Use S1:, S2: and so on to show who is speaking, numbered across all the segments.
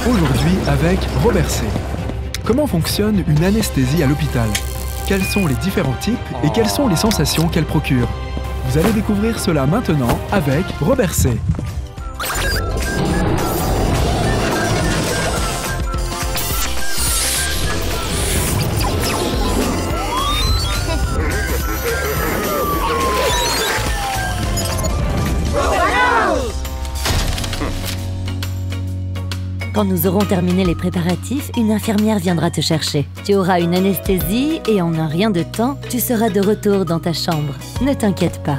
S1: Aujourd'hui avec Robert C. Comment fonctionne une anesthésie à l'hôpital? Quels sont les différents types et quelles sont les sensations qu'elle procure? Vous allez découvrir cela maintenant avec Robert C.
S2: Quand nous aurons terminé les préparatifs, une infirmière viendra te chercher. Tu auras une anesthésie et en un rien de temps, tu seras de retour dans ta chambre. Ne t'inquiète pas.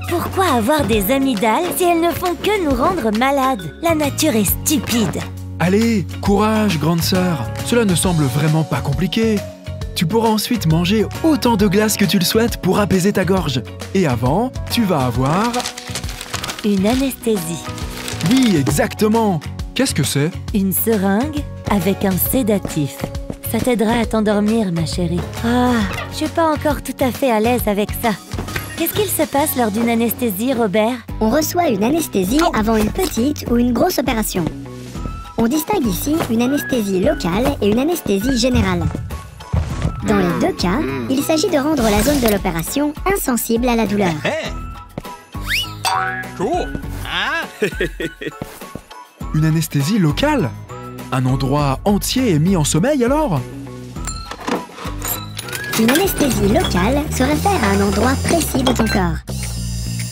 S3: Pourquoi avoir des amygdales si elles ne font que nous rendre malades? La nature est stupide.
S1: Allez, courage, grande sœur. Cela ne semble vraiment pas compliqué. Tu pourras ensuite manger autant de glace que tu le souhaites pour apaiser ta gorge. Et avant, tu vas avoir...
S3: Une anesthésie.
S1: Oui, exactement. Qu'est-ce que c'est?
S2: Une seringue avec un sédatif. Ça t'aidera à t'endormir, ma chérie.
S3: Je suis pas encore tout à fait à l'aise avec ça.
S2: Qu'est-ce qu'il se passe lors d'une anesthésie, Robert?
S4: On reçoit une anesthésie avant une petite ou une grosse opération. On distingue ici une anesthésie locale et une anesthésie générale. Dans les deux cas, il s'agit de rendre la zone de l'opération insensible à la douleur.
S1: Une anesthésie locale? Un endroit entier est mis en sommeil alors?
S4: Une anesthésie locale se réfère à un endroit précis de ton corps.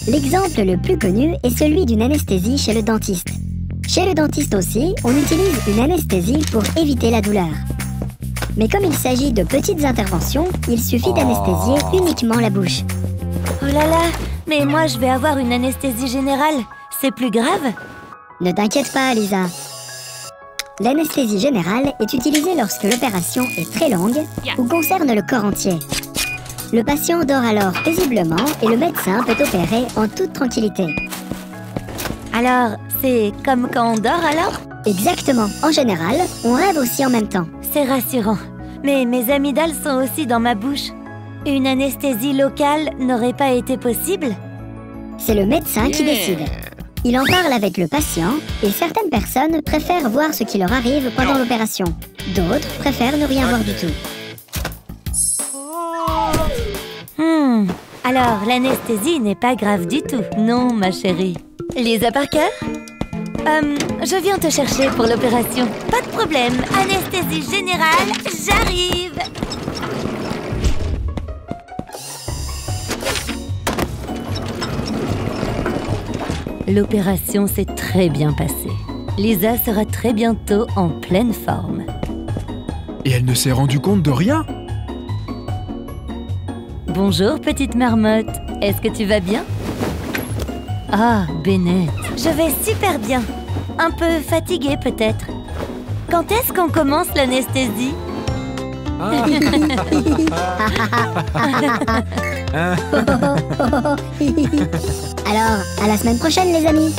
S4: L'exemple le plus connu est celui d'une anesthésie chez le dentiste. Chez le dentiste aussi, on utilise une anesthésie pour éviter la douleur. Mais comme il s'agit de petites interventions, il suffit d'anesthésier uniquement la bouche.
S3: Oh là là, mais moi je vais avoir une anesthésie générale. C'est plus grave?
S4: Ne t'inquiète pas, Lisa. L'anesthésie générale est utilisée lorsque l'opération est très longue ou concerne le corps entier. Le patient dort alors paisiblement et le médecin peut opérer en toute tranquillité.
S3: Alors, c'est comme quand on dort alors?
S4: Exactement. En général, on rêve aussi en même temps.
S3: C'est rassurant. Mais mes amygdales sont aussi dans ma bouche. Une anesthésie locale n'aurait pas été possible?
S4: C'est le médecin qui décide. Il en parle avec le patient et certaines personnes préfèrent voir ce qui leur arrive pendant l'opération. D'autres préfèrent ne rien voir du tout.
S3: Alors, l'anesthésie n'est pas grave du tout.
S2: Non, ma chérie.
S3: Lisa Parker? Je viens te chercher pour l'opération. Pas de problème. Anesthésie générale, j'arrive.
S2: L'opération s'est très bien passée. Lisa sera très bientôt en pleine forme.
S1: Et elle ne s'est rendue compte de rien?
S2: Bonjour, petite marmotte. Est-ce que tu vas bien? Ah, Bennett.
S3: Je vais super bien. Un peu fatiguée peut-être. Quand est-ce qu'on commence l'anesthésie?
S4: Alors, à la semaine prochaine les amis!